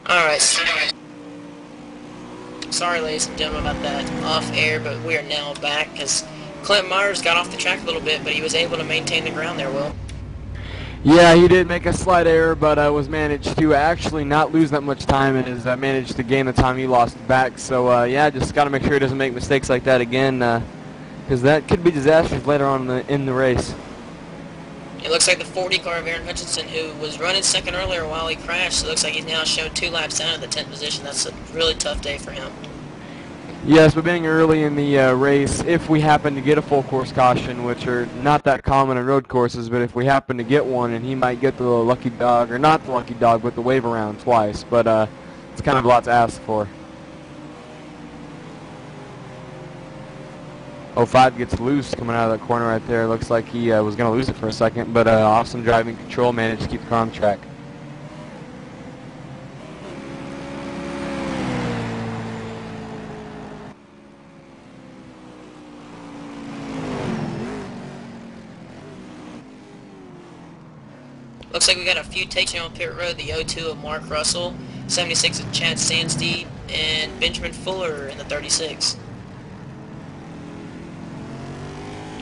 Alright. Sorry, ladies and gentlemen, about that off air, but we are now back because Clint Myers got off the track a little bit, but he was able to maintain the ground there, Will. Yeah, he did make a slight error, but was managed to actually not lose that much time and has managed to gain the time he lost back. So, yeah, just got to make sure he doesn't make mistakes like that again, because that could be disastrous later on in the race. It looks like the 40 car of Aaron Hutchinson, who was running second earlier while he crashed, it looks like he's now shown 2 laps down in the 10th position. That's a really tough day for him. Yes, but being early in the race, if we happen to get a full course caution, which are not that common in road courses, but if we happen to get one, and he might get the lucky dog, or not the lucky dog, but the wave around twice, but it's kind of a lot to ask for. 05 gets loose coming out of that corner right there. Looks like he was going to lose it for a second, but awesome driving control, managed to keep the car on track. Looks like we got a few takes here on pit road. The 02 of Mark Russell, 76 of Chad Sandsteed, and Benjamin Fuller in the 36.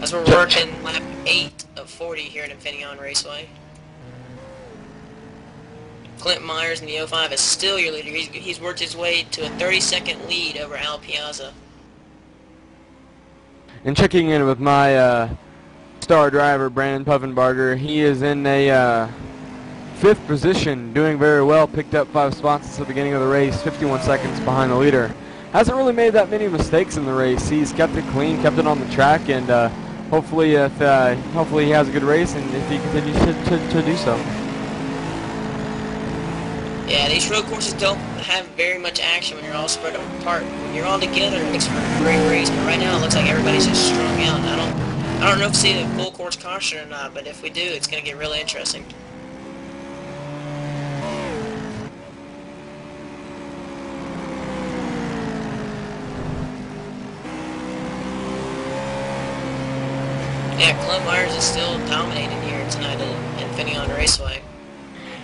As we're working lap 8 of 40 here at Infineon Raceway. Clint Myers in the 05 is still your leader. He's worked his way to a 30-second lead over Al Piazza. And checking in with my star driver, Brandon Puffenbarger, he is in a 5th position, doing very well. Picked up 5 spots at the beginning of the race, 51 seconds behind the leader. Hasn't really made that many mistakes in the race. He's kept it clean, kept it on the track, and hopefully he has a good race, and if he continues to do so. Yeah, these road courses don't have very much action when you're all spread apart. When you're all together, it makes for a great race. But right now, it looks like everybody's just strung out. I don't know if we see the full course caution or not, but if we do, it's going to get really interesting. Yeah, Clint Myers is still dominating here tonight at Infineon Raceway.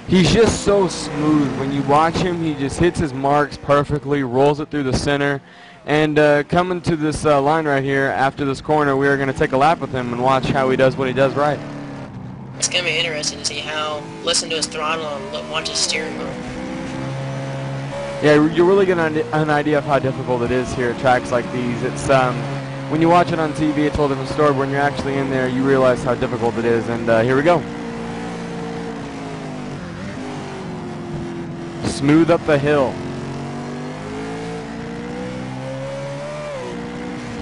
He's just so smooth. When you watch him, he just hits his marks perfectly, rolls it through the center. And coming to this line right here, after this corner, we are going to take a lap with him and watch how he does what he does right. It's going to be interesting to see how, listen to his throttle and watch his steering wheel. Yeah, you're really getting an idea of how difficult it is here at tracks like these. It's when you watch it on TV, it's a whole different story. But when you're actually in there, you realize how difficult it is. And here we go. Smooth up the hill.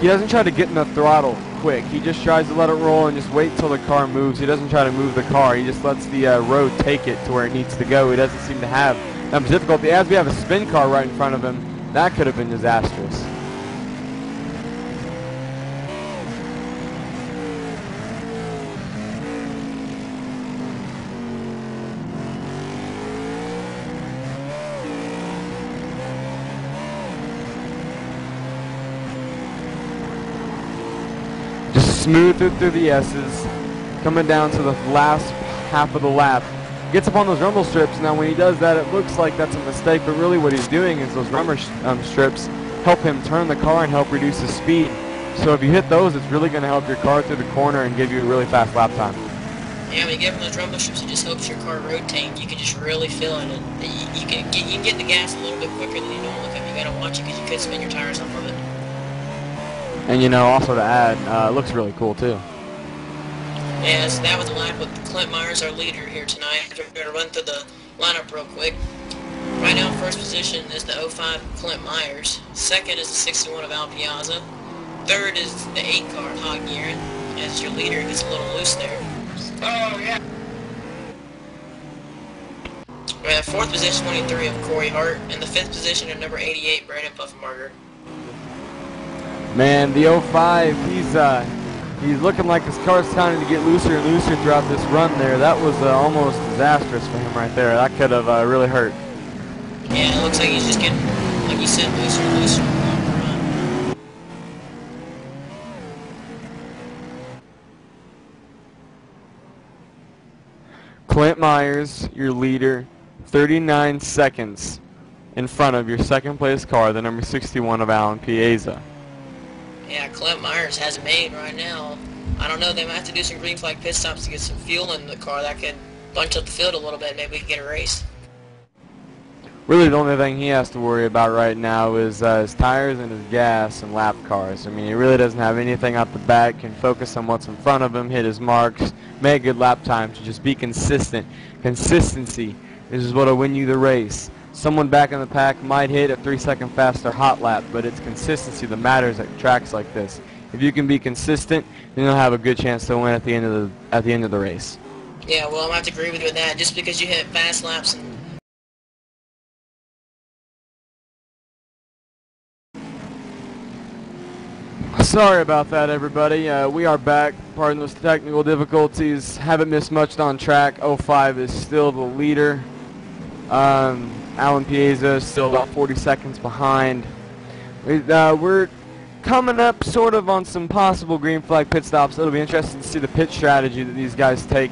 He doesn't try to get in the throttle quick. He just tries to let it roll and just wait till the car moves. He doesn't try to move the car. He just lets the road take it to where it needs to go. He doesn't seem to have that much difficulty. As we have a spin car right in front of him, that could have been disastrous. Smooth through the S's, coming down to the last half of the lap. Gets up on those rumble strips. Now when he does that, it looks like that's a mistake, but really what he's doing is those rumble strips help him turn the car and help reduce his speed. So if you hit those, it's really going to help your car through the corner and give you a really fast lap time. Yeah, when you get from those rumble strips, it just helps your car rotate. You can just really feel it. And you can get in the gas a little bit quicker than you normally can. You got to watch it because you could spin your tires off of it. And you know, also to add, it looks really cool too. Yeah, so that was a lap with Clint Myers, our leader here tonight. We're going to run through the lineup real quick. Right now, first position is the 05 Clint Myers. Second is the 61 of Al Piazza. Third is the 8 car Hog Guerin. As your leader gets a little loose there. Oh, yeah. We have fourth position 23 of Corey Hart, and the fifth position of number 88 Brandon Puffenbarger. Man, the 05, he's looking like his car's starting to get looser and looser throughout this run there. That was almost disastrous for him right there. That could have really hurt. Yeah, it looks like he's just getting, like you said, looser and looser along the run. Clint Myers, your leader, 39 seconds in front of your second place car, the number 61 of Alan Piazza. Yeah, Clint Myers has it made right now. I don't know, they might have to do some green flag pit stops to get some fuel in the car that could bunch up the field a little bit. Maybe we can get a race. Really, the only thing he has to worry about right now is his tires and his gas and lap cars. I mean, he really doesn't have anything out the back, can focus on what's in front of him, hit his marks, make good lap times, to just be consistent. Consistency is what will win you the race. Someone back in the pack might hit a 3-second faster hot lap, but it's consistency that matters at tracks like this. If you can be consistent, then you'll have a good chance to win at the end of the race. Yeah, well, I'm going to have to agree with you with that. Just because you hit fast laps and sorry about that, everybody. We are back. Pardon those technical difficulties. Haven't missed much on track. 05 is still the leader. Alan Piazza is still about 40 seconds behind. We're coming up sort of on some possible green flag pit stops. It'll be interesting to see the pit strategy that these guys take,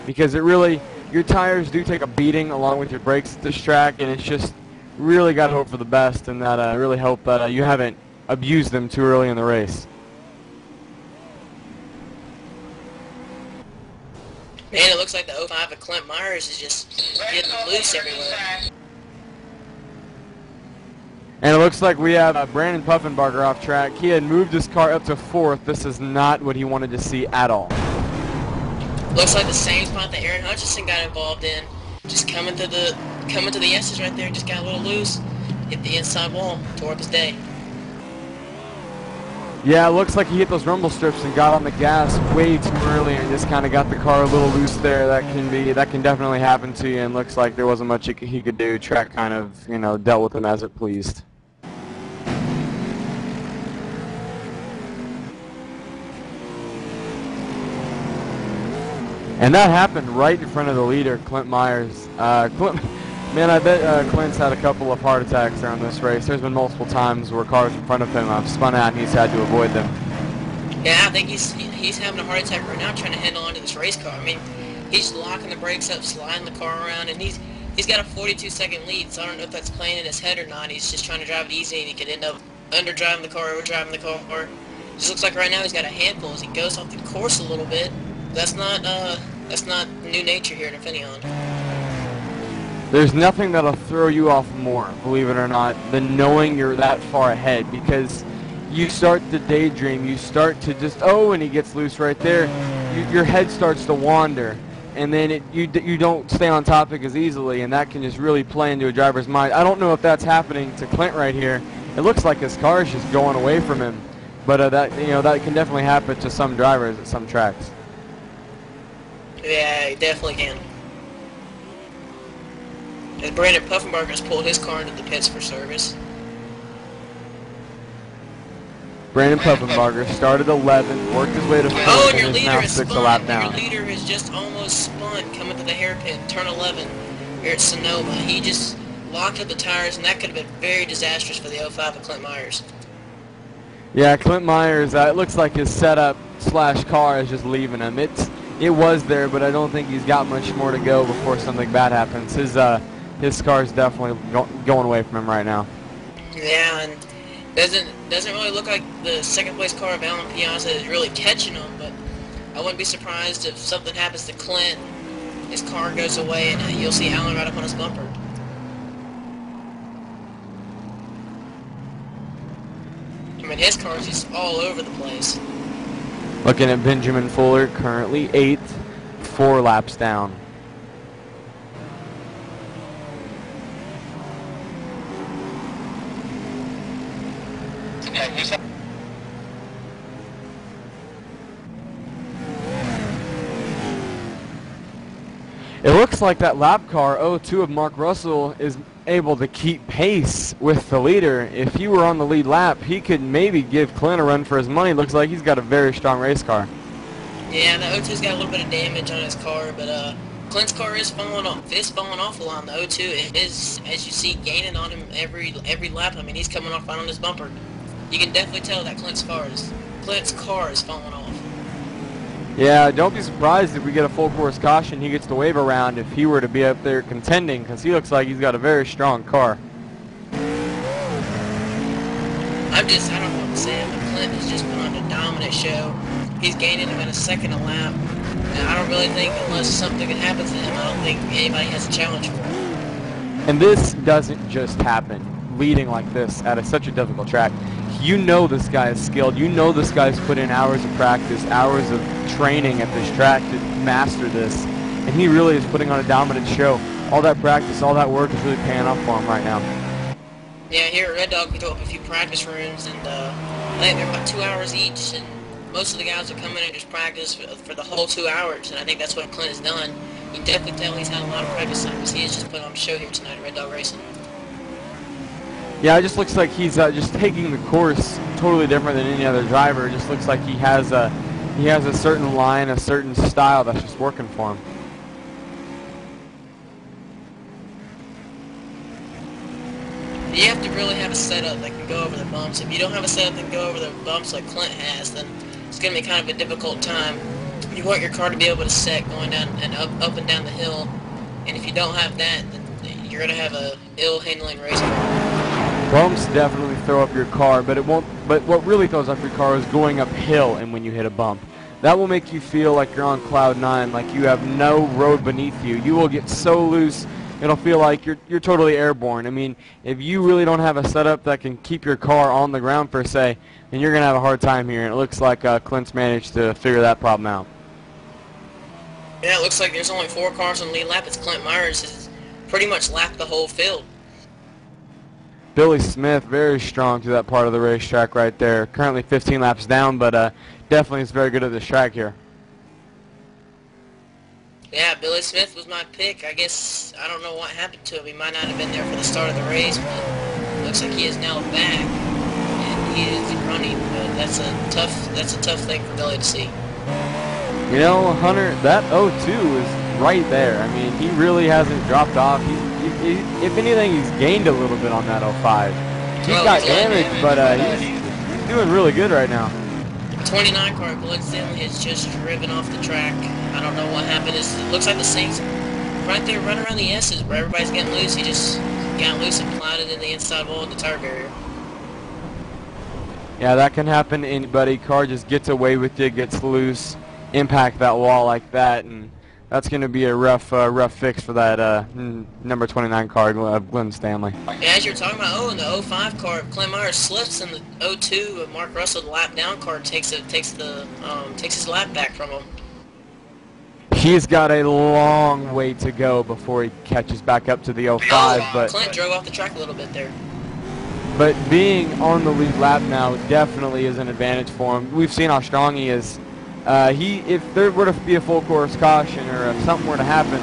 because it really, your tires do take a beating along with your brakes at this track, and it's just really got to hope for the best, and that really hope that you haven't abused them too early in the race. man, it looks like the 05 of Clint Myers is just getting loose everywhere. And it looks like we have Brandon Puffenbarger off track. He had moved his car up to 4th. This is not what he wanted to see at all. Looks like the same spot that Aaron Hutchinson got involved in. Just coming to the S's right there, just got a little loose. Hit the inside wall, tore up his day. Yeah, it looks like he hit those rumble strips and got on the gas way too early and just kind of got the car a little loose there. That can definitely happen to you, and looks like there wasn't much he could do. Track kind of, dealt with him as it pleased. And that happened right in front of the leader, Clint Myers. Man, I bet Clint's had a couple of heart attacks around this race. There's been multiple times where cars in front of him have spun out and he's had to avoid them. Yeah, I think he's having a heart attack right now trying to handle onto this race car. I mean, he's locking the brakes up, sliding the car around, and he's got a 42-second lead, so I don't know if that's playing in his head or not. He's just trying to drive it easy, and he could end up underdriving the car, overdriving the car. Just looks like right now he's got a handful as he goes off the course a little bit. That's not new nature here at Infineon. There's nothing that'll throw you off more, believe it or not, than knowing you're that far ahead, because you start to daydream, you start to just, and he gets loose right there. Your head starts to wander, and then you don't stay on topic as easily, and that can just really play into a driver's mind. I don't know if that's happening to Clint right here. It looks like his car is just going away from him, but that can definitely happen to some drivers at some tracks. Yeah, it definitely can. And Brandon Puffenbarger has pulled his car into the pits for service. Brandon Puffenbarger started 11th, worked his way to 4th, Oh, and your and is leader now is 6 a spun. lap down. Your leader has just almost spun coming to the hairpin, turn 11 here at Sonoma. He just locked up the tires, and that could have been very disastrous for the 05 of Clint Myers. Yeah, Clint Myers, it looks like his setup / car is just leaving him. It was there, but I don't think he's got much more to go before something bad happens. His car's definitely going away from him right now. Yeah, and doesn't really look like the second place car of Alan Piazza is really catching him, but I wouldn't be surprised if something happens to Clint, his car goes away, and you'll see Alan right up on his bumper. I mean, his car's just all over the place. Looking at Benjamin Fuller, currently 8th, 4 laps down. It looks like that lap car, 02 of Mark Russell, is able to keep pace with the leader. If he were on the lead lap, he could maybe give Clint a run for his money. Looks like he's got a very strong race car. Yeah, the 02's got a little bit of damage on his car, but Clint's car is falling off. It's falling off a lot. The 02 is, as you see, gaining on him every lap. I mean, he's coming off right on his bumper. You can definitely tell that Clint's car is falling off. Yeah, don't be surprised if we get a full course caution. He gets the wave around if he were to be up there contending, because he looks like he's got a very strong car. I don't know what to say, but Clint has just put on a dominant show. He's gaining about a second a lap. And I don't really think, unless something happens to him, I don't think anybody has a challenge for him. And this doesn't just happen, leading like this at such a difficult track. You know this guy is skilled. You know this guy's put in hours of practice, hours of training at this track to master this. And he really is putting on a dominant show. All that practice, all that work is really paying off for him right now. Yeah, here at Red Dog, we throw up a few practice rooms, and I think they're about 2 hours each, and most of the guys will come in and just practice for the whole 2 hours, and I think that's what Clint has done. You can definitely tell he's had a lot of practice time, because he has just put on a show here tonight at Red Dog Racing. Yeah, it just looks like he's just taking the course totally different than any other driver. It just looks like he has a certain line, a certain style that's just working for him. You have to really have a setup that can go over the bumps. If you don't have a setup that can go over the bumps like Clint has, then it's going to be kind of a difficult time. You want your car to be able to set going down and up and down the hill, and if you don't have that, then you're going to have a ill-handling race car. Bumps definitely throw up your car, but it won't. But what really throws up your car is going uphill and when you hit a bump. That will make you feel like you're on cloud nine, like you have no road beneath you. You will get so loose. It'll feel like you're totally airborne. I mean, if you really don't have a setup that can keep your car on the ground per se, then you're going to have a hard time here. And it looks like Clint's managed to figure that problem out. Yeah, it looks like there's only 4 cars on the lead lap. It's Clint Myers has pretty much lapped the whole field. Billy Smith, very strong to that part of the racetrack right there. Currently 15 laps down, but definitely is very good at this track here. Yeah, Billy Smith was my pick. I guess I don't know what happened to him. He might not have been there for the start of the race, but it looks like he is now back and he is running. But that's a tough thing for Billy to see. You know, Hunter, that 02 is right there. I mean, he really hasn't dropped off. If anything, he's gained a little bit on that 05. He's got damage, but he's doing really good right now. 29 car, Glenn Stanley has just driven off the track. I don't know what happened. It looks like the Saints right there running around the S's where everybody's getting loose. He just got loose and plowed it in the inside wall of the tire barrier. Yeah, that can happen to anybody. Car just gets away with it, gets loose, impact that wall like that, and that's going to be a rough fix for that number 29 car, Glenn Stanley. Yeah, as you're talking about, in the 05 car, Clint Myers slips, and the 02, Mark Russell, the lap down car, takes his lap back from him. He's got a long way to go before he catches back up to the 05. But Clint drove off the track a little bit there. But being on the lead lap now definitely is an advantage for him. We've seen how strong he is. If there were to be a full course caution or if something were to happen,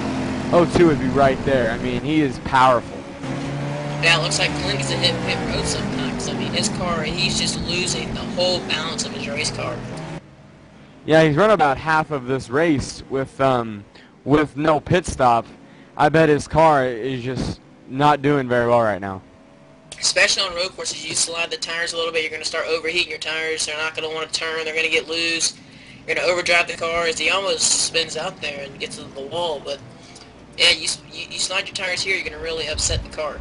02 would be right there. I mean, he is powerful. Yeah, it looks like Clint gets a hit pit road sometimes. I mean, his car, he's just losing the whole balance of his race car. Yeah, he's run about half of this race with no pit stop. I bet his car is just not doing very well right now. Especially on road courses, you slide the tires a little bit, you're going to start overheating your tires. They're not going to want to turn. They're going to get loose. You're going to overdrive the car as he almost spins out there and gets to the wall. But, yeah, you slide your tires here, you're going to really upset the car.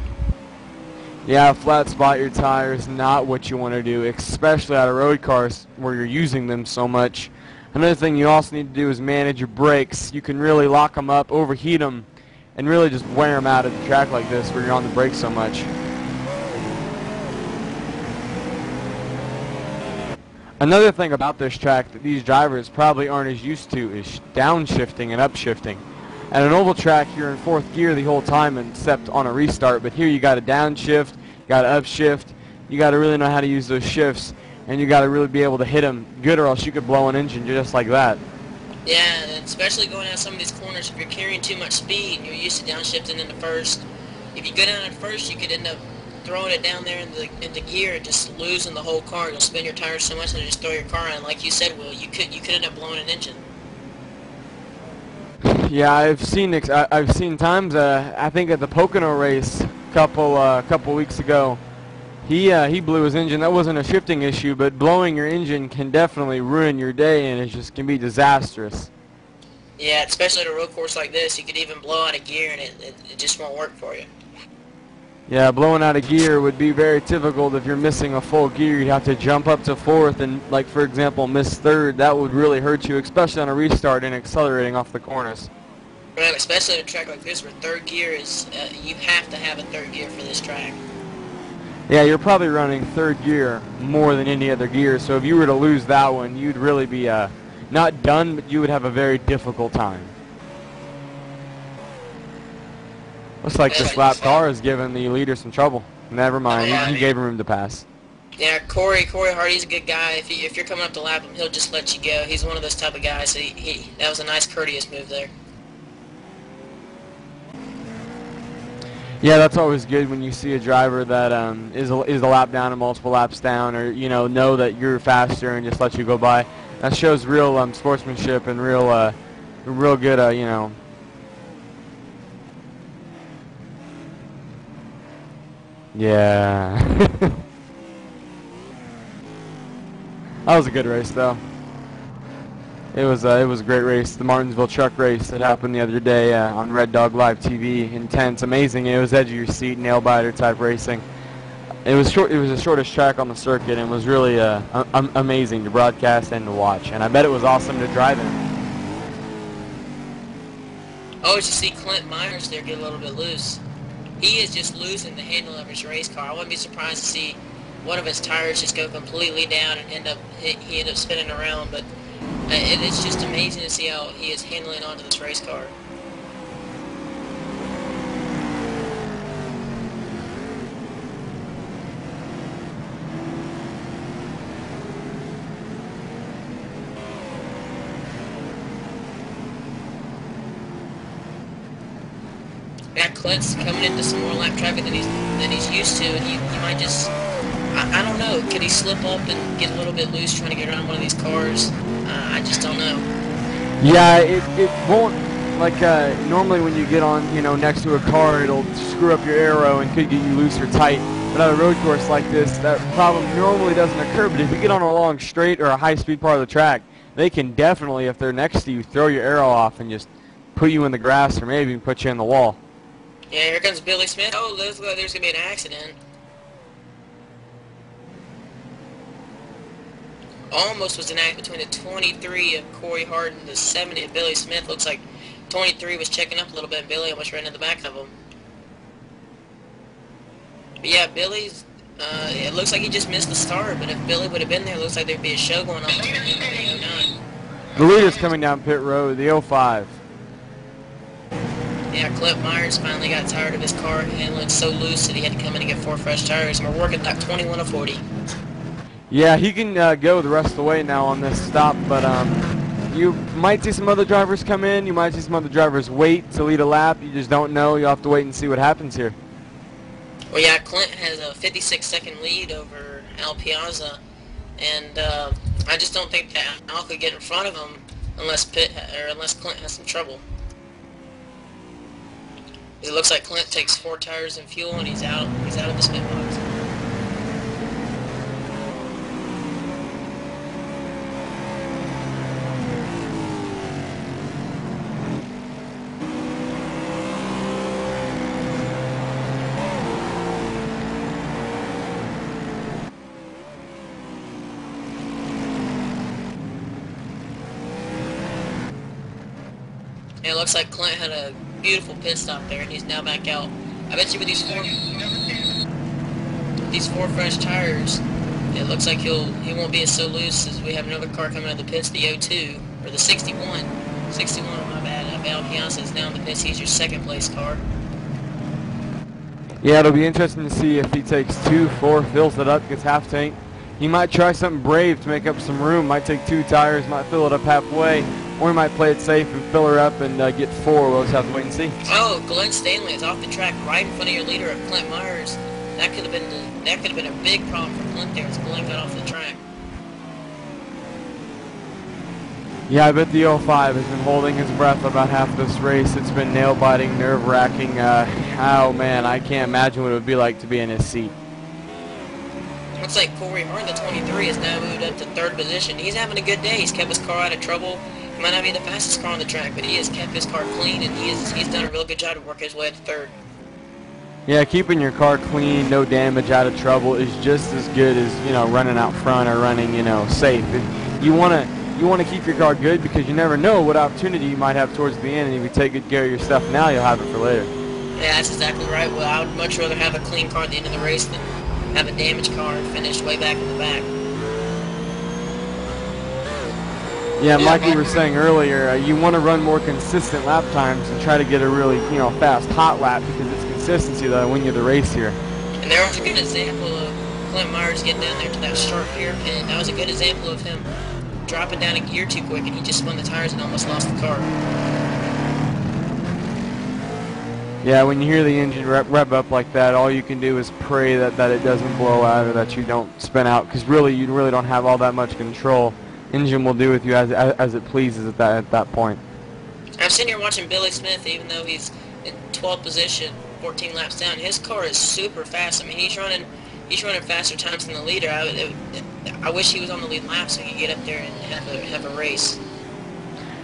Yeah, flat spot your tires, not what you want to do, especially out of road cars where you're using them so much. Another thing you also need to do is manage your brakes. You can really lock them up, overheat them, and really just wear them out at the track like this where you're on the brakes so much. Another thing about this track that these drivers probably aren't as used to is downshifting and upshifting. At an oval track, you're in 4th gear the whole time except on a restart, but here you got to downshift, you got to upshift, you got to really know how to use those shifts, and you got to really be able to hit them good or else you could blow an engine just like that. Yeah, and especially going down some of these corners, if you're carrying too much speed and you're used to downshifting into first, if you go down at first, you could end up throwing it down there into gear and just losing the whole car. You'll spin your tires so much and just throw your car in. Like you said, Will, you could end up blowing an engine. Yeah, I've seen times. I think at the Pocono race couple weeks ago, He blew his engine. That wasn't a shifting issue, but blowing your engine can definitely ruin your day, and it just can be disastrous. Yeah, especially at a road course like this, you could even blow out a gear and it just won't work for you. Yeah, blowing out a gear would be very difficult. If you're missing a full gear, you'd have to jump up to fourth and, like, for example, miss third. That would really hurt you, especially on a restart and accelerating off the corners. Right, especially on a track like this where third gear is, you have to have a third gear for this track. Yeah, you're probably running third gear more than any other gear, so if you were to lose that one, you'd really be not done, but you would have a very difficult time. Looks like this lap car is giving the leader some trouble. Never mind, he gave him room to pass. Yeah, Corey Hardy's a good guy. If you're coming up to lap him, he'll just let you go. He's one of those type of guys. So that was a nice courteous move there. Yeah, that's always good when you see a driver that is a lap down and multiple laps down, or know that you're faster and just let you go by. That shows real sportsmanship and real good Yeah. That was a good race, though. It was a great race. The Martinsville truck race that happened the other day on Red Dog Live TV. Intense, amazing. It was edge of your seat, nail biter type racing. It was short. It was the shortest track on the circuit, and was really amazing to broadcast and to watch. And I bet it was awesome to drive in. Oh, you see Clint Myers there get a little bit loose. He is just losing the handle of his race car. I wouldn't be surprised to see one of his tires just go completely down and he end up spinning around. But it's just amazing to see how he is handling onto this race car. Yeah, Clint's coming into some more lap traffic than he's used to, and he might just, I don't know, could he slip up and get a little bit loose trying to get around one of these cars? I just don't know. Yeah, it won't, like normally when you get on, next to a car, it'll screw up your aero and could get you loose or tight. But on a road course like this, that problem normally doesn't occur. But if you get on a long straight or a high-speed part of the track, they can definitely, if they're next to you, throw your aero off and just put you in the grass or maybe even put you in the wall. Yeah, here comes Billy Smith. Oh, looks like there's going to be an accident. Almost was an accident between the 23 of Corey Hart and the 70 of Billy Smith. Looks like 23 was checking up a little bit, and Billy almost ran in the back of him. But yeah, Billy's, it looks like he just missed the start, but if Billy would have been there, it looks like there'd be a show going on between him and the 09. The leader's coming down pit road, the 05. Yeah, Clint Myers finally got tired of his car handling so loose that he had to come in and get 4 fresh tires, and we're working lap 21 of 40. Yeah, he can go the rest of the way now on this stop, but you might see some other drivers come in. You might see some other drivers wait to lead a lap. You just don't know. You'll have to wait and see what happens here. Well, yeah, Clint has a 56-second lead over Al Piazza, and I just don't think that Al could get in front of him unless Clint has some trouble. It looks like Clint takes 4 tires and fuel, and he's out of the spin box. And it looks like Clint had a beautiful pit stop there, and he's now back out. I bet you with these four fresh tires, it looks like he won't be so loose as we have another car coming out of the pits, the 02 or the 61. 61, my bad. Al Piazza is now in the pits. He's your second place car. Yeah, it'll be interesting to see if he takes 2, 4, fills it up, gets half tank. He might try something brave to make up some room. Might take 2 tires, might fill it up halfway. Or he might play it safe and fill her up and get 4. We'll just have to wait and see. Oh, Glenn Stanley is off the track right in front of your leader of Clint Myers. That could have been a big problem for Clint there as Glenn got off the track. Yeah, I bet the 05 has been holding his breath about half this race. It's been nail-biting, nerve-wracking. Oh, man, I can't imagine what it would be like to be in his seat. Looks like Corey Hart, the 23, has now moved up to third position. He's having a good day. He's kept his car out of trouble. He might not be the fastest car on the track, but he has kept his car clean, and he's done a real good job to work his way to third. Yeah, keeping your car clean, no damage, out of trouble is just as good as, you know, running out front or running, you know, safe. You want to keep your car good because you never know what opportunity you might have towards the end, and if you take good care of your stuff now, you'll have it for later. Yeah, that's exactly right. Well, I would much rather have a clean car at the end of the race than have a damaged car and finish way back in the back. Yeah, like we were saying earlier, you want to run more consistent lap times and try to get a really, you know, fast hot lap because it's consistency that'll win you the race here. And there was a good example of Clint Myers getting down there to that sharp hairpin. That was a good example of him dropping down a gear too quick, and he just spun the tires and almost lost the car. Yeah, when you hear the engine rev up like that, all you can do is pray that it doesn't blow out or that you don't spin out, because really you really don't have all that much control. Engine will do with you as it pleases at that point. I'm sitting here watching Billy Smith, even though he's in 12th position, 14 laps down. His car is super fast. I mean, he's running faster times than the leader. I wish he was on the lead lap so he could get up there and have a race.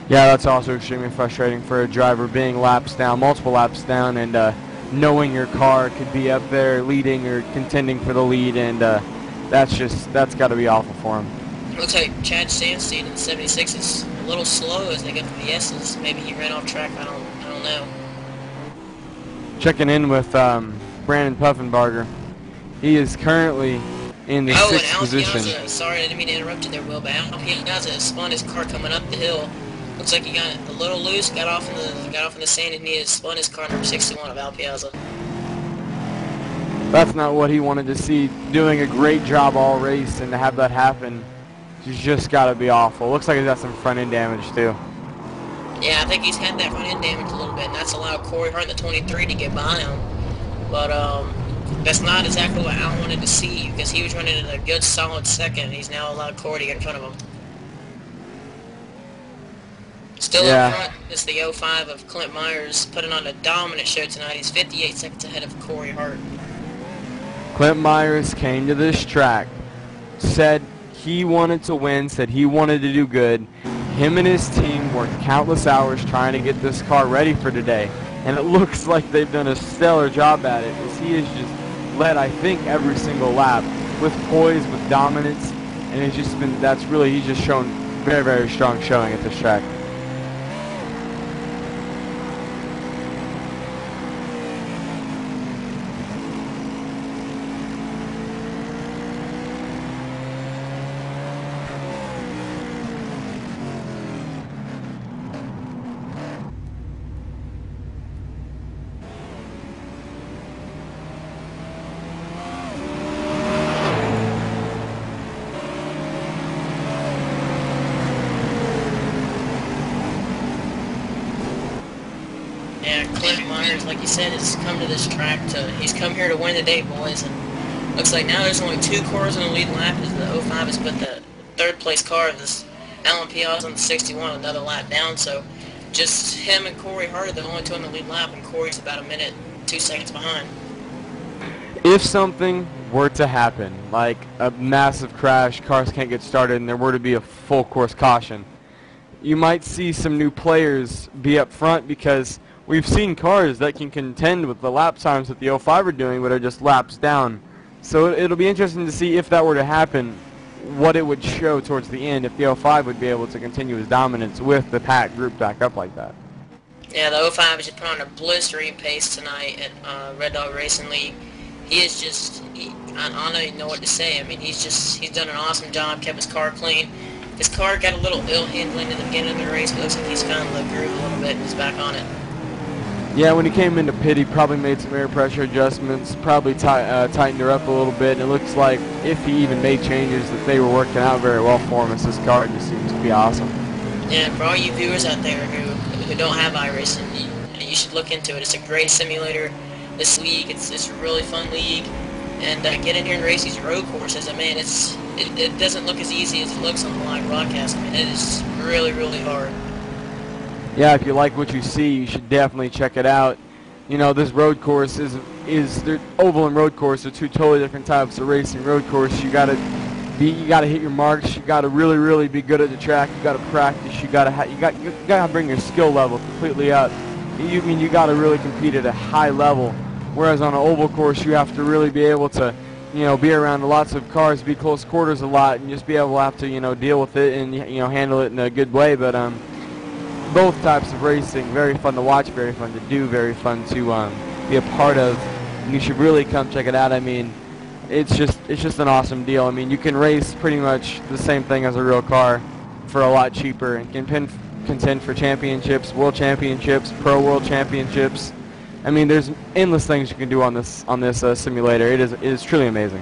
Yeah, that's also extremely frustrating for a driver, being multiple laps down, and knowing your car could be up there leading or contending for the lead, and that's got to be awful for him. Looks like Chad Sandstein in the 76 is a little slow as they get to the S's. Maybe he ran off track. I don't know. Checking in with Brandon Puffenbarger. He is currently in the 6th position. Piazza, sorry, I didn't mean to interrupt you there, Will, but Al Piazza spun his car coming up the hill. Looks like he got a little loose, got off in the sand, and he has spun his car, number 61 of Al Piazza. That's not what he wanted to see. Doing a great job all race, and to have that happen, you just got to be awful. Looks like he's got some front end damage too. Yeah, I think he's had that front end damage a little bit, and that's allowed Corey Hart, the 23, to get by him. But that's not exactly what Al wanted to see, because he was running in a good, solid second, and he's now allowed Corey to get in front of him. Still up front is the 05 of Clint Myers, putting on a dominant show tonight. He's 58 seconds ahead of Corey Hart. Clint Myers came to this track, said he wanted to win, said he wanted to do good. Him and his team worked countless hours trying to get this car ready for today, and it looks like they've done a stellar job at it, as he has just led, I think, every single lap with poise, with dominance, and it's just been, he's just shown very, very strong showing at this track. Clint Myers, like you said, has come to this track he's come here to win the day, boys, and looks like now there's only 2 cars on the lead lap as the 05 has put the 3rd place car of this Alan Piazza on the 61 another lap down, so just him and Corey Hart are the only 2 on the lead lap, and Corey's about a minute, 2 seconds behind. If something were to happen, like a massive crash, cars can't get started, and there were to be a full course caution, you might see some new players be up front, because we've seen cars that can contend with the lap times that the 05 are doing, but are just laps down. So it'll be interesting to see, if that were to happen, what it would show towards the end, if the 05 would be able to continue his dominance with the pack group back up like that. Yeah, the 05 has just put on a blistering pace tonight at Red Dog Racing League. He is just, I don't even know what to say. I mean, he's done an awesome job, kept his car clean. His car got a little ill handling at the beginning of the race, but it looks like he's found the groove a little bit and he's back on it. Yeah, when he came into pit, he probably made some air pressure adjustments, probably tightened her up a little bit, and it looks like, if he even made changes, that they were working out very well for him, as his car just seems to be awesome. Yeah, and for all you viewers out there who don't have iRacing, you should look into it. It's a great simulator. This league, it's a really fun league, and get in here and race these road courses. I mean, it doesn't look as easy as it looks on the live broadcast. I mean, it is really, really hard. Yeah, if you like what you see, you should definitely check it out. you know, this road course is the oval and road course are two totally different types of racing. Road course, you gotta hit your marks. You gotta really be good at the track. You gotta practice. You gotta bring your skill level completely up. You gotta really compete at a high level. Whereas on an oval course, you have to really be able to, you know, be around lots of cars, be close quarters a lot, and just be able to have to, you know, deal with it and, you know, handle it in a good way. But both types of racing, very fun to watch, very fun to do, very fun to be a part of. And you should really come check it out. I mean, it's just an awesome deal. I mean, you can race pretty much the same thing as a real car for a lot cheaper and can contend for championships, world championships, pro world championships. I mean, there's endless things you can do on this simulator. It is truly amazing.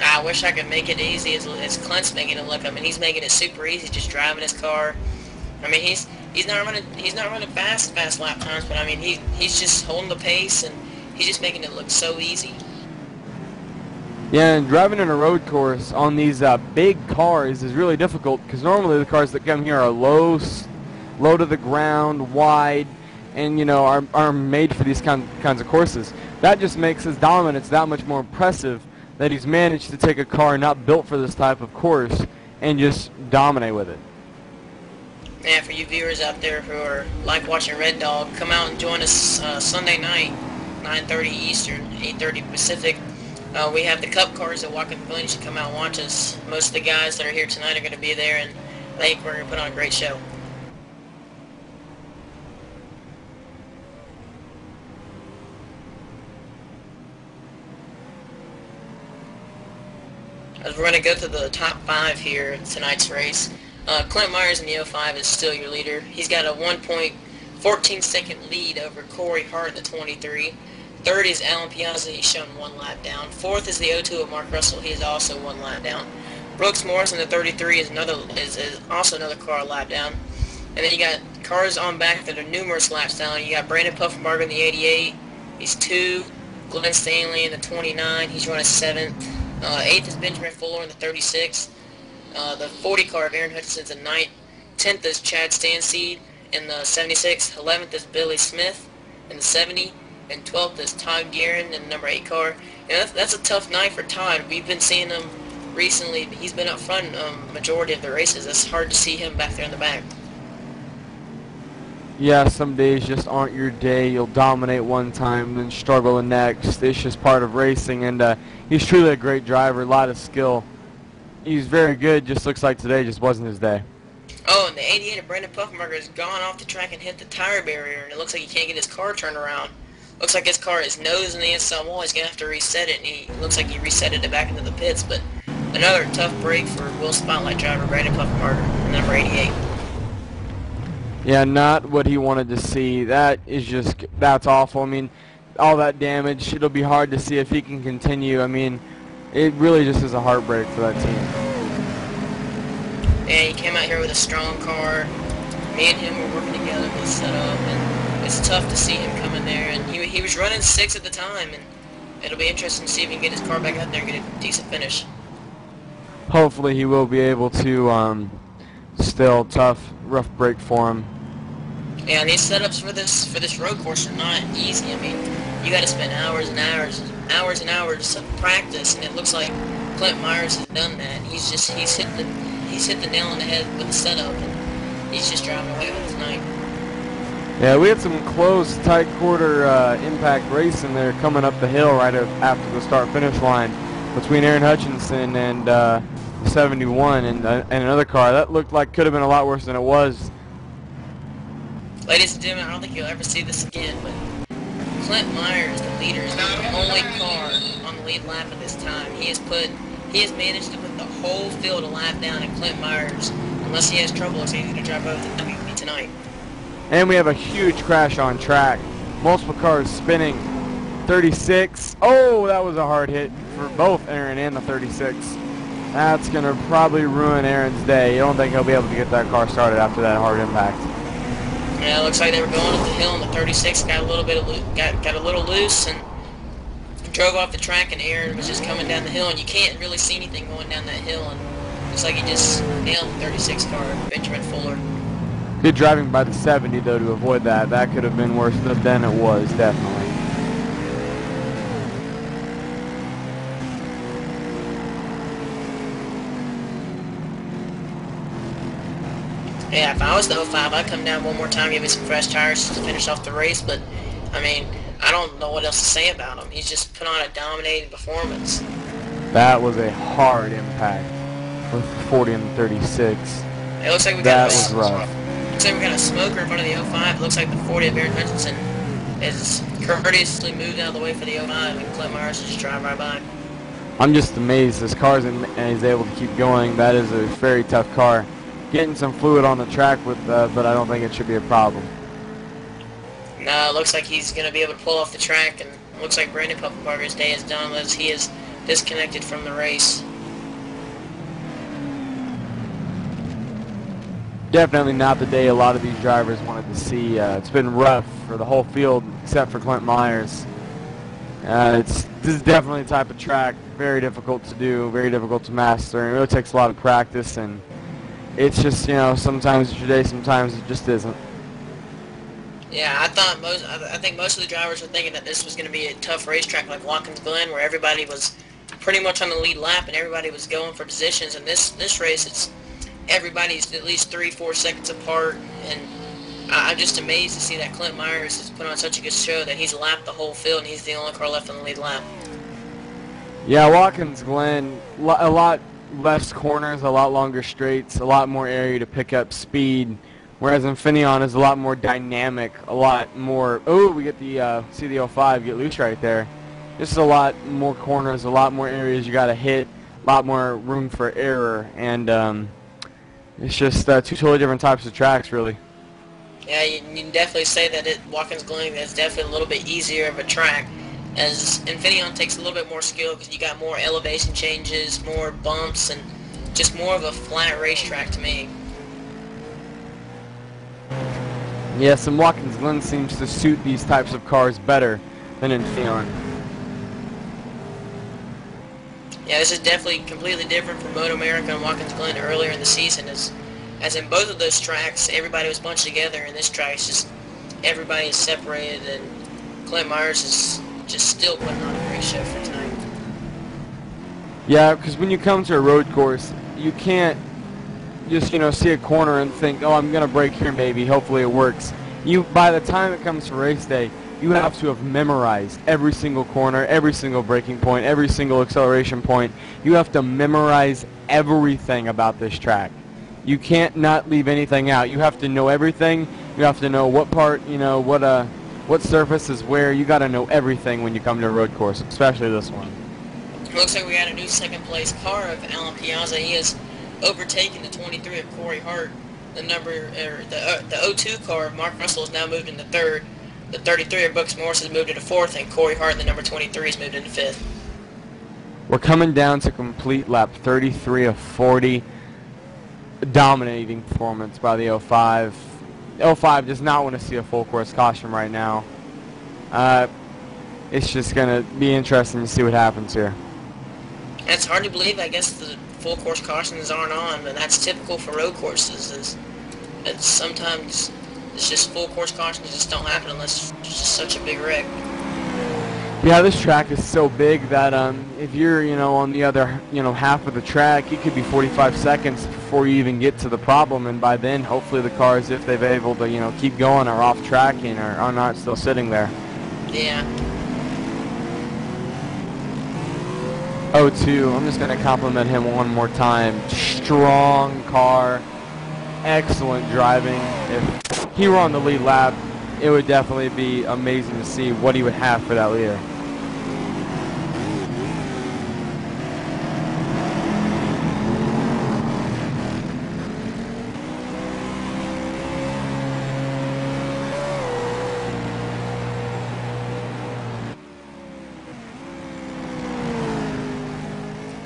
I wish I could make it easy as Clint's making it look. I mean, he's making it super easy, just driving his car. I mean, he's not running fast lap times, but I mean, he's just holding the pace, and he's just making it look so easy. Yeah, and driving in a road course on these big cars is really difficult because normally the cars that come here are low to the ground, wide, and, you know, are made for these kinds of courses. That just makes his dominance that much more impressive, that he's managed to take a car not built for this type of course and just dominate with it. Yeah, for you viewers out there who are like watching Red Dog, come out and join us Sunday night, 9:30 Eastern, 8:30 Pacific. We have the Cup cars at Watkins Pavilion. You should come out and watch us. Most of the guys that are here tonight are going to be there, and I think we're going to put on a great show. As we're going to go to the top 5 here in tonight's race. Clint Myers in the 05 is still your leader. He's got a 1.14 second lead over Corey Hart in the 23. Third is Alan Piazza. He's shown 1 lap down. Fourth is the 02 of Mark Russell. He is also 1 lap down. Brooks Morris in the 33 is also another car a lap down. And then you got cars on back that are numerous laps down. You got Brandon Puffenbarger in the 88. He's 2. Glenn Stanley in the 29. He's running 7th. 8th is Benjamin Fuller in the 36. The 40 car of Aaron Hutchinson's in 9th. 10th is Chad Stanseed in the 76. 11th is Billy Smith in the 70. And 12th is Todd Guerin in the number 8 car. And that's a tough night for Todd. We've been seeing him recently. He's been up front majority of the races. It's hard to see him back there in the back. Yeah, some days just aren't your day. You'll dominate one time, then struggle the next. It's just part of racing, and he's truly a great driver, a lot of skill. He's very good, just looks like today just wasn't his day. Oh, and the 88 of Brandon Puffenbarger has gone off the track and hit the tire barrier, and it looks like he can't get his car turned around. Looks like his car is nose in the inside wall. He's going to have to reset it, and he looks like he reset it back into the pits. But another tough break for Will Spotlight driver Brandon Puffenbarger, number 88. Yeah, not what he wanted to see. That's awful. I mean, all that damage, it'll be hard to see if he can continue. I mean, it really just is a heartbreak for that team. And he came out here with a strong car. Me and him were working together with the setup, and it's tough to see him come in there. And he was running 6 at the time, and it'll be interesting to see if he can get his car back out there and get a decent finish. Hopefully he will be able to. Still tough, rough break for him. Yeah, and these setups for this road course are not easy. I mean, you got to spend hours and hours of practice, and it looks like Clint Myers has done that. He's hit the nail on the head with the setup, and he's just driving away with it tonight. Yeah, we had some close, tight quarter impact racing there coming up the hill right after the start-finish line between Aaron Hutchinson and 71 and another car. That looked like could have been a lot worse than it was. Ladies and gentlemen, I don't think you'll ever see this again, but Clint Myers, the leader, is the only car on the lead lap at this time. He has managed to put the whole field a lap down, and Clint Myers, unless he has trouble, is going to drive over the WB tonight. And we have a huge crash on track. Multiple cars spinning. 36. Oh, that was a hard hit for both Aaron and the 36. That's going to probably ruin Aaron's day. You don't think he'll be able to get that car started after that hard impact. Yeah, it looks like they were going up the hill, and the 36 got a little loose and drove off the track, and Aaron was just coming down the hill, and you can't really see anything going down that hill, and looks like he just nailed the 36 car, Benjamin Fuller. Good driving by the 70 though to avoid that. That could have been worse than it was, definitely. Yeah, if I was the 05, I'd come down one more time, give me some fresh tires to finish off the race, but, I mean, I don't know what else to say about him. He's just put on a dominating performance. That was a hard impact with 40 and 36. It looks like we got looks like we got a smoker in front of the 05. It looks like the 40 of Aaron Hutchinson is courteously moved out of the way for the 05, and Clint Myers is just driving right by. I'm just amazed this car is able to keep going. That is a very tough car. Getting some fluid on the track with, but I don't think it should be a problem. No, it looks like he's going to be able to pull off the track, and it looks like Brandon Pufferbarger's day is done as he is disconnected from the race. Definitely not the day a lot of these drivers wanted to see. It's been rough for the whole field except for Clint Myers. This is definitely a type of track, very difficult to do, very difficult to master. It really takes a lot of practice, and it's just, you know, sometimes it's your day, sometimes it just isn't. Yeah, I think most of the drivers were thinking that this was going to be a tough racetrack like Watkins Glen, where everybody was pretty much on the lead lap and everybody was going for positions. And this race, it's everybody's at least 3-4 seconds apart, and I'm just amazed to see that Clint Myers has put on such a good show that he's lapped the whole field and he's the only car left on the lead lap. Yeah, Watkins Glen, a lot less corners, a lot longer straights, a lot more area to pick up speed, whereas Infineon is a lot more dynamic, a lot more, oh, we get the, see the 05 get loose right there. Just a lot more corners, a lot more areas you got to hit, a lot more room for error, and it's just two totally different types of tracks, really. Yeah, you can definitely say that Watkins Glen is definitely a little bit easier of a track, as Infineon takes a little bit more skill because you got more elevation changes, more bumps, and just more of a flat racetrack to me. Yes, and Watkins Glen seems to suit these types of cars better than Infineon. Yeah, this is definitely completely different from Moto America and Watkins Glen earlier in the season, as in both of those tracks, everybody was bunched together, and this track is just, everybody is separated, and Clint Myers is just still putting on a great show for tonight. Yeah, because when you come to a road course, you can't just, you know, see a corner and think, oh, I'm going to brake here, maybe, hopefully it works. By the time it comes to race day, you have to have memorized every single corner, every single braking point, every single acceleration point. You have to memorize everything about this track. You can't not leave anything out. You have to know everything. You have to know what part, you know, what surface is where. You got to know everything when you come to a road course, especially this one. Looks like we got a new second place car of Alan Piazza. He has overtaken the 23 of Corey Hart. The 02 car of Mark Russell is now moved into third. The 33 of Brooks Morris has moved into fourth, and Corey Hart, the number 23, has moved into fifth. We're coming down to complete lap 33 of 40. Dominating performance by the 05. 05 does not want to see a full course caution right now. It's just going to be interesting to see what happens here. It's hard to believe. I guess the full course cautions aren't on, but that's typical for road courses. It's sometimes it's just full course cautions just don't happen unless it's just such a big wreck. Yeah, this track is so big that if you're, you know, on the other, you know, half of the track, it could be 45 seconds before you even get to the problem, and by then, hopefully the cars, if they've able to, you know, keep going, are off tracking or are not still sitting there. Yeah. 02, I'm just going to compliment him one more time. Strong car, excellent driving. If he were on the lead lap, it would definitely be amazing to see what he would have for that leader.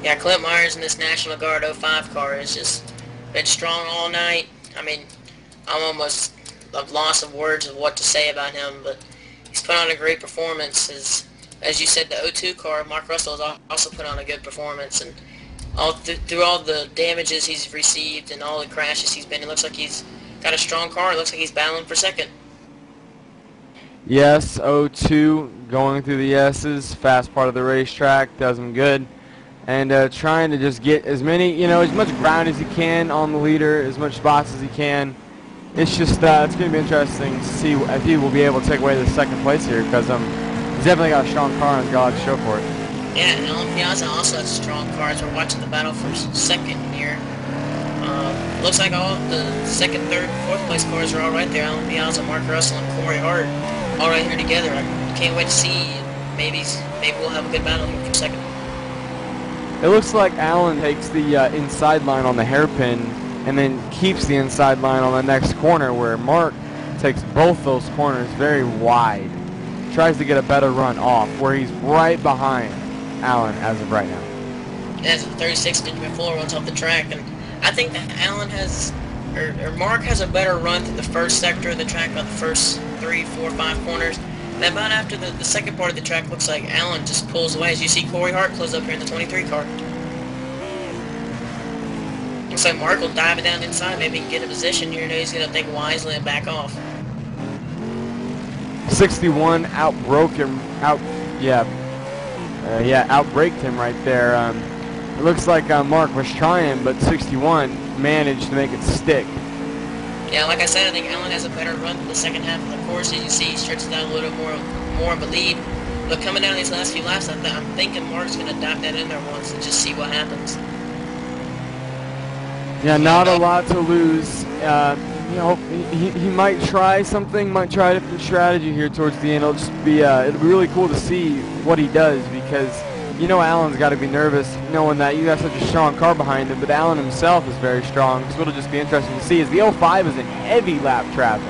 Yeah, Clint Myers in this National Guard 05 car has just been strong all night. I mean, I'm almost at loss of words of what to say about him, but he's put on a great performance. As you said, the 02 car, Mark Russell has also put on a good performance, and through all the damages he's received and all the crashes he's been, it looks like he's Got a strong car. Looks like he's battling for second. Yes, 0-2 going through the S's, fast part of the racetrack, does him good. And trying to just get as many, as much ground as he can on the leader, as much spots as he can. It's just, it's going to be interesting to see if he will be able to take away the second place here, because he's definitely got a strong car and he's got a lot to show for it. Yeah, and Alan Piazza also has strong cars. We're watching the battle for second here. Looks like all the second, third, fourth place cars are all right there. Alan Piazza, Mark Russell, and Corey Hart all right here together. I can't wait to see. Maybe we'll have a good battle here for second. It looks like Alan takes the inside line on the hairpin and then keeps the inside line on the next corner, where Mark takes both those corners very wide. Tries to get a better run off, where he's right behind Alan as of right now. As the 36 Benjamin Fuller runs off the track, and I think that Alan has, or Mark has a better run through the first sector of the track, about the first 3, 4, 5 corners. And about after the second part of the track, looks like Alan just pulls away. As you see Corey Hart close up here in the 23 car. Looks like Mark will dive it down inside, maybe get a position here. He's going to think wisely and back off. 61 outbraked him right there. It looks like Mark was trying, but 61 managed to make it stick. Yeah, like I said, I think Alan has a better run for the second half of the course. As you see, he stretches out a little more of a lead. But coming down these last few laps, I'm thinking Mark's going to dive that in there once and just see what happens. Yeah, not a lot to lose. He might try something, might try a different strategy here towards the end. It'll be really cool to see what he does, because Alan's got to be nervous knowing that you have such a strong car behind him, but Alan himself is very strong, so it'll just be interesting to see, as the 05 is in heavy lap traffic.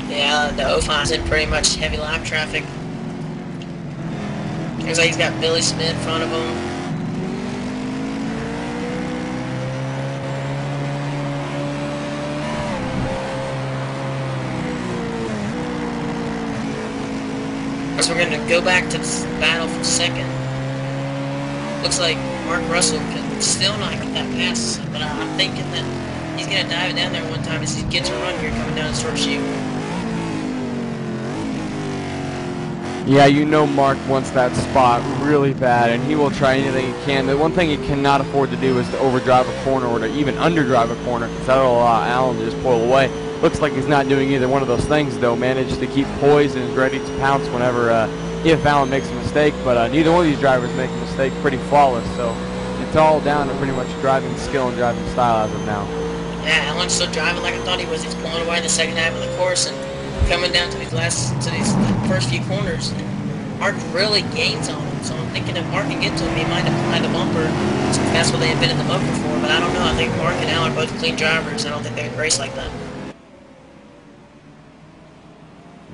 Yeah, the 05 is in pretty much heavy lap traffic. Looks like he's got Billy Smith in front of him. So we're going to go back to this battle for second. Looks like Mark Russell can still not get that pass, but I'm thinking that he's going to dive it down there one time as he gets a run here coming down the short chute. Yeah, Mark wants that spot really bad, and he will try anything he can. The one thing he cannot afford to do is to overdrive a corner or to even underdrive a corner, because that'll allow Alan to just pull away. Looks like he's not doing either one of those things, though. Managed to keep poised and is ready to pounce whenever, if Alan makes a mistake. But neither one of these drivers make a mistake. Pretty flawless. So it's all down to pretty much driving skill and driving style as of now. Yeah, Alan's still driving like I thought he was. He's pulling away in the second half of the course and coming down to these first few corners. And Mark really gains on him. So I'm thinking if Mark can get to him, he might apply the bumper. So that's what they invented the bumper for. But I don't know. I think Mark and Alan are both clean drivers. I don't think they would race like that.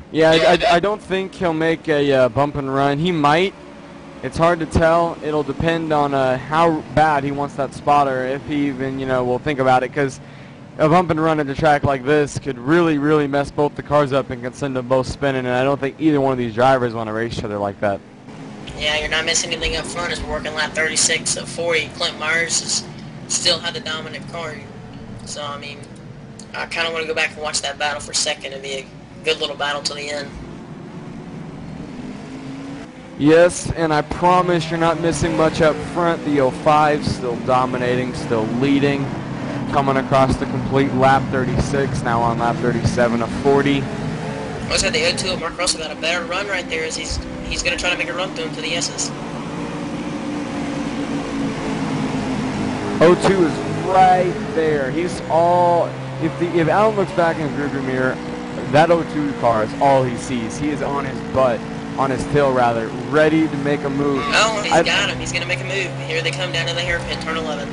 Yeah, I don't think he'll make a bump and run. He might. It's hard to tell. It'll depend on how bad he wants that spotter, if he even, will think about it, because a bump and run at a track like this could really, really mess both the cars up and can send them both spinning, and I don't think either one of these drivers want to race each other like that. Yeah, you're not missing anything up front as we're working lap 36 of 40. Clint Myers still had the dominant car. So, I mean, I kind of want to go back and watch that battle for second. It'd be a good little battle to the end. Yes, and I promise you're not missing much up front. The 05 still dominating, still leading, coming across the complete lap 36, now on lap 37 of 40. Looks like the 02 of Mark Russell got a better run right there, as he's going to try to make a run through him to the S's. 02 is right there. He's all, if Alan looks back in his rearview mirror, that 02 car is all he sees. He is on his butt, on his tail rather, ready to make a move. Oh, he's got him. He's going to make a move. Here they come down to the hairpin, turn 11.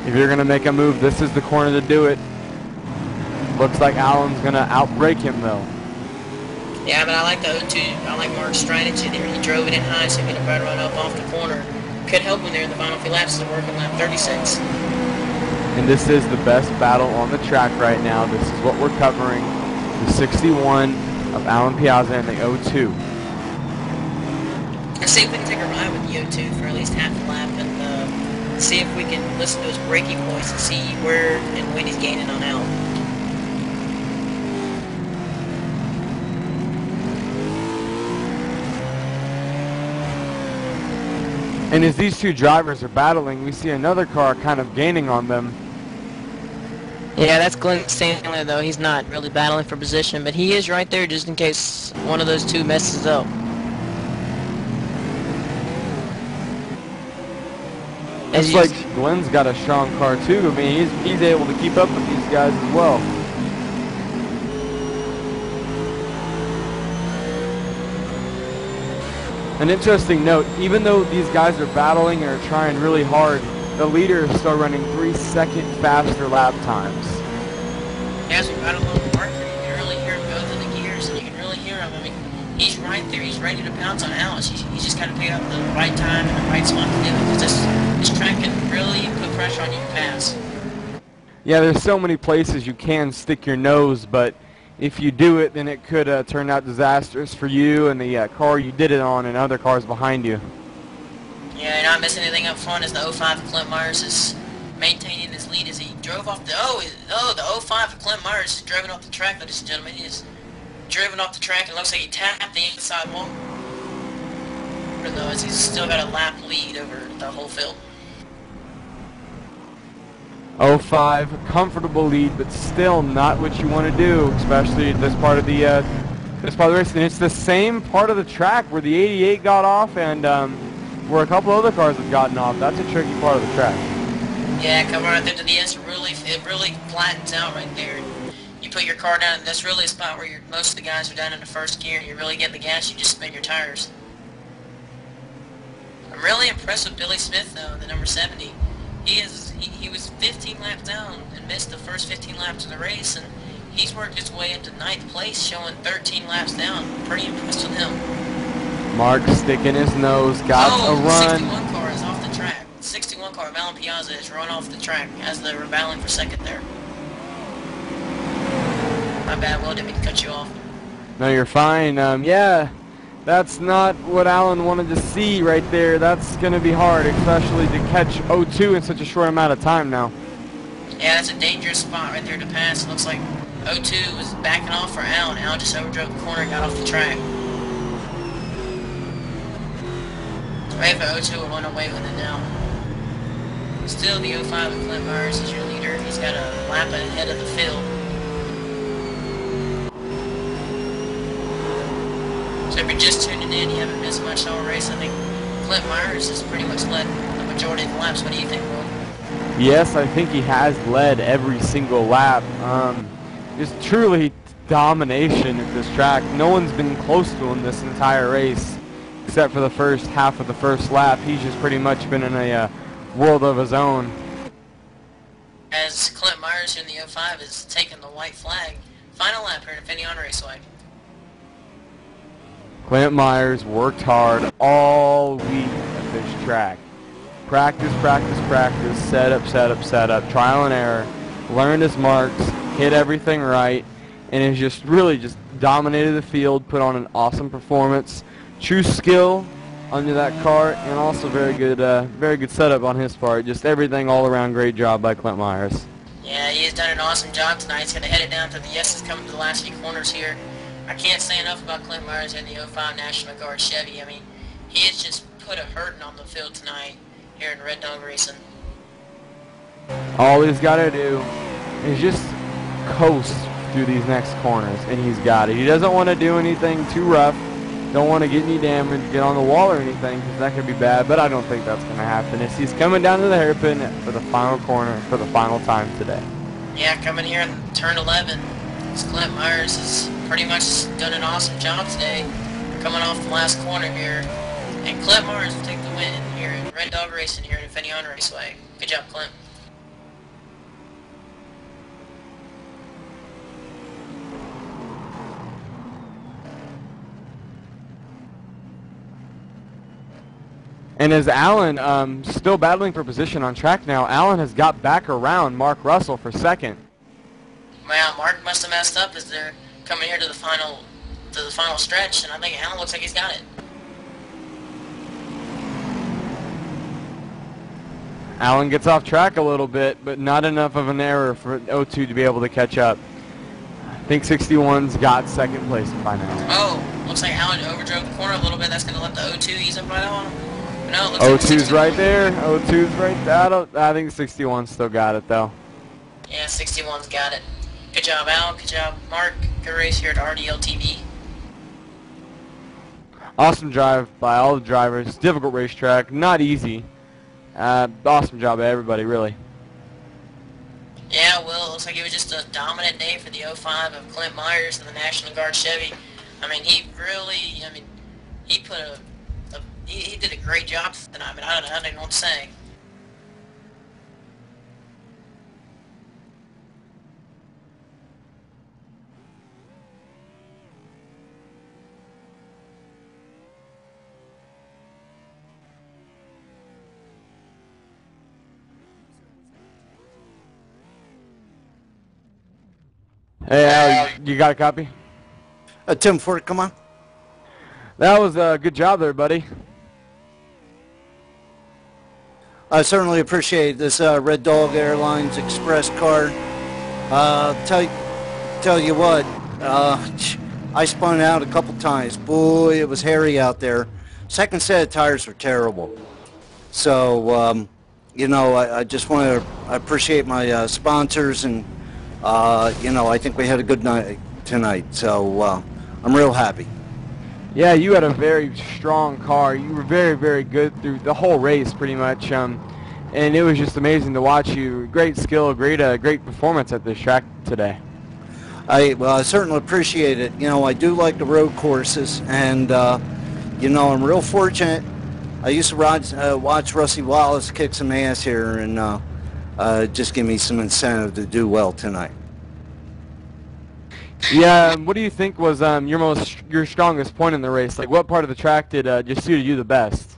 If you're going to make a move, this is the corner to do it. Looks like Alan's going to outbrake him, though. Yeah, but I like the 02. I like Mark's strategy there. He drove it in high, so he made a better run up off the corner. Could help him there in the final few laps to work on lap 36. And this is the best battle on the track right now. This is what we're covering. The 61 of Alan Piazza and the 02. Let's see if we can take a ride with the 02 for at least half a lap and see if we can listen to his braking points and see where and when he's gaining on out. And as these two drivers are battling, we see another car kind of gaining on them. Yeah, that's Glenn Stanley, though. He's not really battling for position, but he is right there just in case one of those two messes up. It's like Glenn's got a strong car too. I mean, he's able to keep up with these guys as well. An interesting note, even though these guys are battling and are trying really hard, the leader is still running 3-second faster lap times. As we battle on the marker, you can really hear him go through the gears, and you can really hear him. I mean, he's right there. He's ready to pounce on Alex. He's just got to pick up the right time and the right spot to do it, because this track can really put pressure on you to pass. Yeah, there's so many places you can stick your nose, but if you do it, then it could turn out disastrous for you and the car you did it on and other cars behind you. Yeah, you're not missing anything up front as the 05 of Clint Myers is maintaining his lead as he drove off the... the 05 of Clint Myers is driving off the track, ladies and gentlemen. He is driven off the track and looks like he tapped the inside wall. Though, as he's still got a lap lead over the whole field. 05, comfortable lead, but still not what you want to do, especially at this part of the race. And it's the same part of the track where the 88 got off and where a couple other cars have gotten off. That's a tricky part of the track. Yeah, coming right there to the end, it really flattens out right there. You put your car down, and that's really a spot where most of the guys are down in the first gear, and you really get the gas, you just spin your tires. I'm really impressed with Billy Smith, though, the number 70. He was 15 laps down and missed the first 15 laps of the race, and he's worked his way into 9th place, showing 13 laps down. Pretty impressed with him. Mark sticking his nose, got a run. 61 car is off the track. 61 car, Alan Piazza, is run off the track as they were battling for second there. My bad, Will, didn't mean to cut you off. No, you're fine. Yeah, that's not what Alan wanted to see right there. That's going to be hard, especially to catch 02 in such a short amount of time now. Yeah, that's a dangerous spot right there to pass. It looks like 02 was backing off for Alan. Alan just overdrove the corner and got off the track. Maybe 02 will run away with it now. Still, the 05 of Clint Myers is your leader. He's got a lap ahead of the field. So if you're just tuning in, you haven't missed much all race. I think Clint Myers has pretty much led the majority of the laps. What do you think, Will? Yes, I think he has led every single lap. Just truly domination at this track. No one's been close to him this entire race, except for the first half of the first lap. He's just pretty much been in a world of his own. As Clint Myers here in the 05 is taking the white flag. Final lap here at Infineon Raceway. Clint Myers worked hard all week at this track. Practice, practice, practice, setup, trial and error, learned his marks, hit everything right, and has just really just dominated the field, put on an awesome performance. True skill under that car, and also very good setup on his part. Just everything all around, great job by Clint Myers. Yeah, he has done an awesome job tonight. He's going to head it down to the S's coming to the last few corners here. I can't say enough about Clint Myers and the 05 National Guard Chevy. I mean, he has just put a hurting on the field tonight here in Red Dog Racing. All he's got to do is just coast through these next corners, and he's got it. He doesn't want to do anything too rough. Don't want to get any damage, get on the wall or anything, because that could be bad, but I don't think that's going to happen. As he's coming down to the hairpin for the final corner for the final time today. Yeah, coming here in turn 11. Clint Myers has pretty much done an awesome job today. Coming off the last corner here. And Clint Myers will take the win here in Red Dog Racing here at Infineon Raceway. Good job, Clint. And as Alan, still battling for position on track now, Alan has got back around Mark Russell for second. Well, Mark must have messed up as they're coming here to the final stretch, and I think Alan looks like he's got it. Alan gets off track a little bit, but not enough of an error for 02 to be able to catch up. I think 61's got second place by now. Oh, looks like Alan overdrove the corner a little bit. That's going to let the 02 ease up right on him. No, it looks like 02's right there. 02's right there. I think 61's still got it, though. Yeah, 61's got it. Good job, Al. Good job, Mark. Good race here at RDL TV. Awesome drive by all the drivers. Difficult racetrack. Not easy. Awesome job by everybody, really. Yeah, well, it looks like it was just a dominant day for the 05 of Clint Myers and the National Guard Chevy. I mean, he really, he put he did a great job tonight. I mean, I don't even know what to say. Hey, Al, you got a copy? Tim Ford, come on. That was a good job there, buddy. I certainly appreciate this Red Dog Airlines Express card. Tell you what, I spun out a couple times. Boy, it was hairy out there. Second set of tires were terrible. So, you know, I just want to appreciate my sponsors, and, you know, I think we had a good night tonight. So, I'm real happy. Yeah, you had a very strong car. You were very, very good through the whole race, pretty much. And it was just amazing to watch you. Great skill, great performance at this track today. I certainly appreciate it. You know, I do like the road courses, and you know, I'm real fortunate. I used to watch Rusty Wallace kick some ass here, and just give me some incentive to do well tonight. Yeah, what do you think was your strongest point in the race? Like, what part of the track did just suited you the best?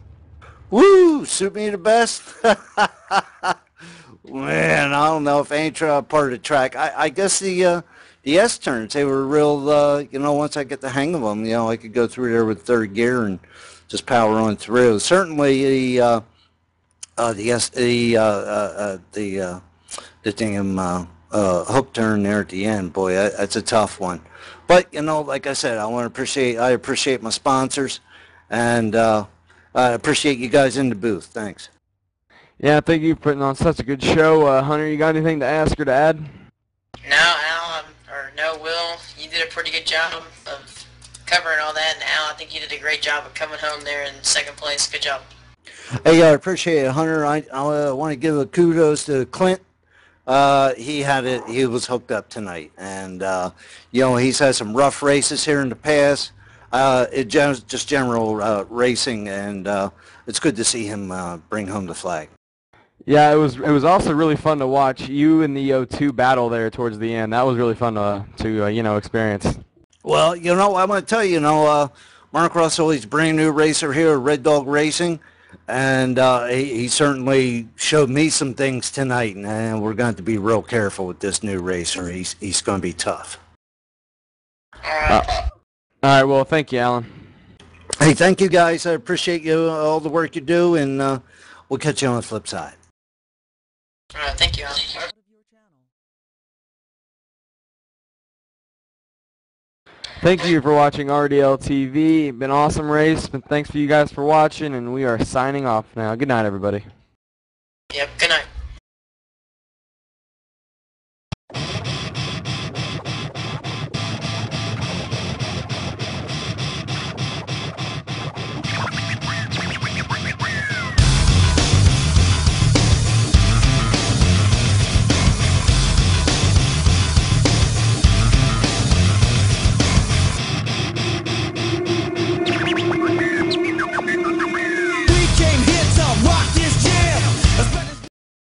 Woo! Suit me the best? Man, I don't know if any part of the track. I guess the S-turns, they were real, you know, once I get the hang of them, you know, I could go through there with third gear and just power on through. Certainly the hook turn there at the end, boy, that's a tough one. But, you know, like I said, I appreciate my sponsors, and I appreciate you guys in the booth. Thanks. Yeah, thank you for putting on such a good show. Hunter, you got anything to ask or to add? No, Al, no, Will, you did a pretty good job of covering all that, and Al, I think you did a great job of coming home there in second place. Good job. Hey, I appreciate it, Hunter. I want to give a kudos to Clint. He was hooked up tonight, and you know, he's had some rough races here in the past. Just general racing, and it's good to see him bring home the flag. Yeah, it was also really fun to watch you and the O2 battle there towards the end. That was really fun to you know, experience. Well, you know, I want to tell you, you know, Mark Russell, he's a brand new racer here at Red Dog Racing, and he certainly showed me some things tonight, and we're going to be real careful with this new racer. He's going to be tough. All right, well, thank you, Alan. Hey, thank you, guys. I appreciate you, all the work you do, and we'll catch you on the flip side. All right, thank you, Al. Thank you for watching RDL TV. Been an awesome race, but thanks for you guys for watching, and we are signing off now. Good night, everybody. Yep, good night.